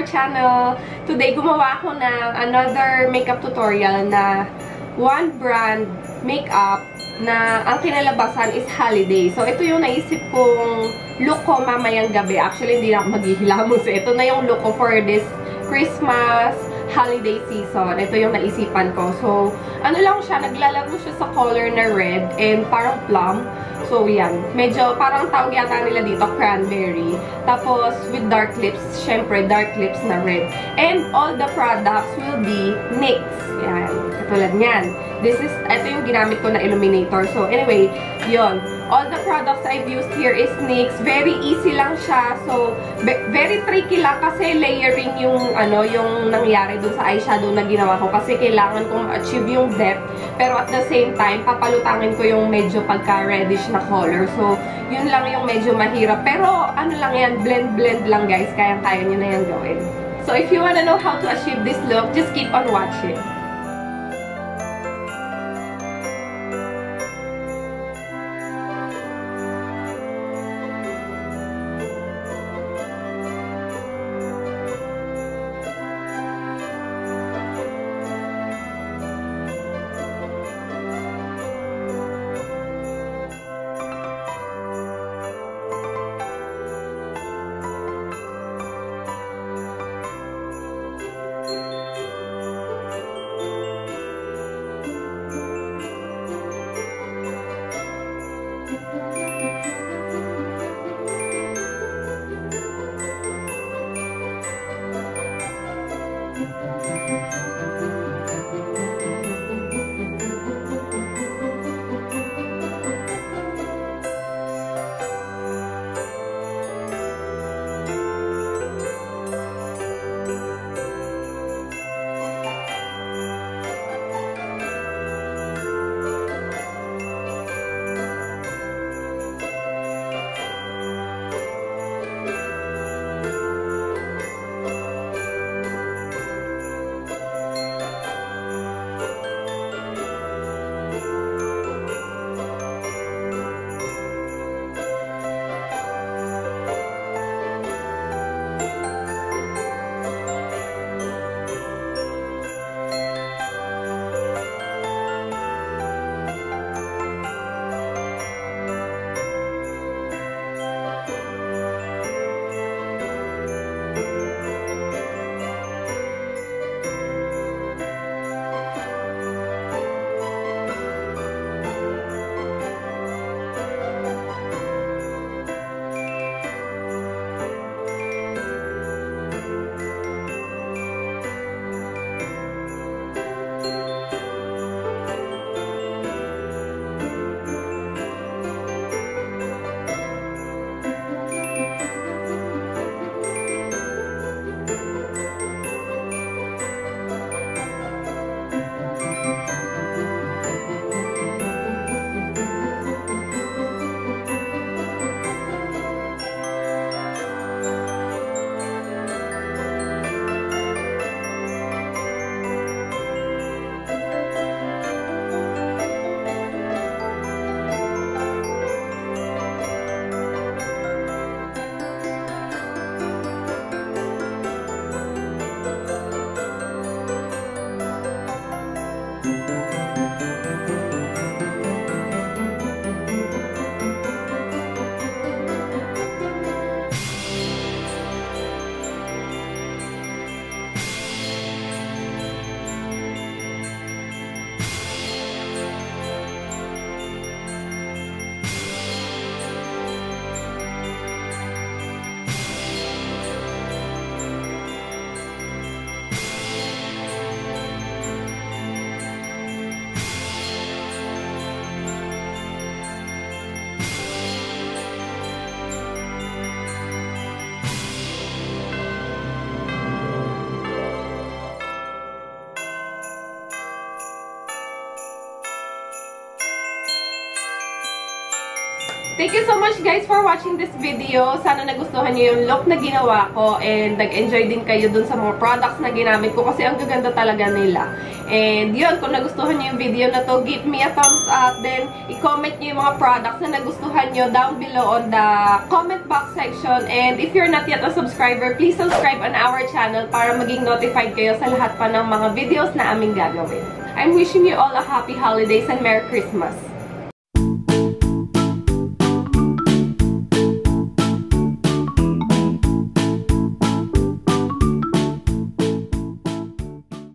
our channel. Today, gumawa ako ng another makeup tutorial na one brand makeup na ang kinalabasan is holiday. So, ito yung naisip kong look ko mamayang gabi. Actually, hindi na ako maghihilamos. Ito na yung look ko for this Christmas holiday season. Ito yung naisipan ko. So, ano lang siya, naglalaro siya sa color na red and parang plum. So, yan. Medyo parang tawag yata nila dito, cranberry. Tapos, with dark lips, syempre, dark lips na red. And all the products will be NYX. Yan. Katulad niyan. Ito yung ginamit ko na illuminator. So, anyway, yon. All the products I've used here is NYX. Very easy lang siya. So, very tricky lang kasi layering yung nangyari dun sa eyeshadow na ginawa ko. Kasi kailangan kong ma-achieve yung depth. Pero at the same time, papalutangin ko yung medyo pagka-reddish na color. So, yun lang yung medyo mahirap. Pero, ano lang yan, blend-blend lang guys. Kaya-kaya nyo na yan gawin. So, if you wanna know how to achieve this look, just keep on watching. Thank you so much guys for watching this video. Sana nagustuhan niyo yung look na ginawa ko and nag-enjoy din kayo dun sa mga products na ginamit ko kasi ang gaganda talaga nila. And yun, kung nagustuhan niyo yung video na to, give me a thumbs up. Then, i-comment niyo yung mga products na nagustuhan niyo down below on the comment box section. And if you're not yet a subscriber, please subscribe on our channel para maging notified kayo sa lahat pa ng mga videos na aming gagawin. I'm wishing you all a happy holidays and Merry Christmas!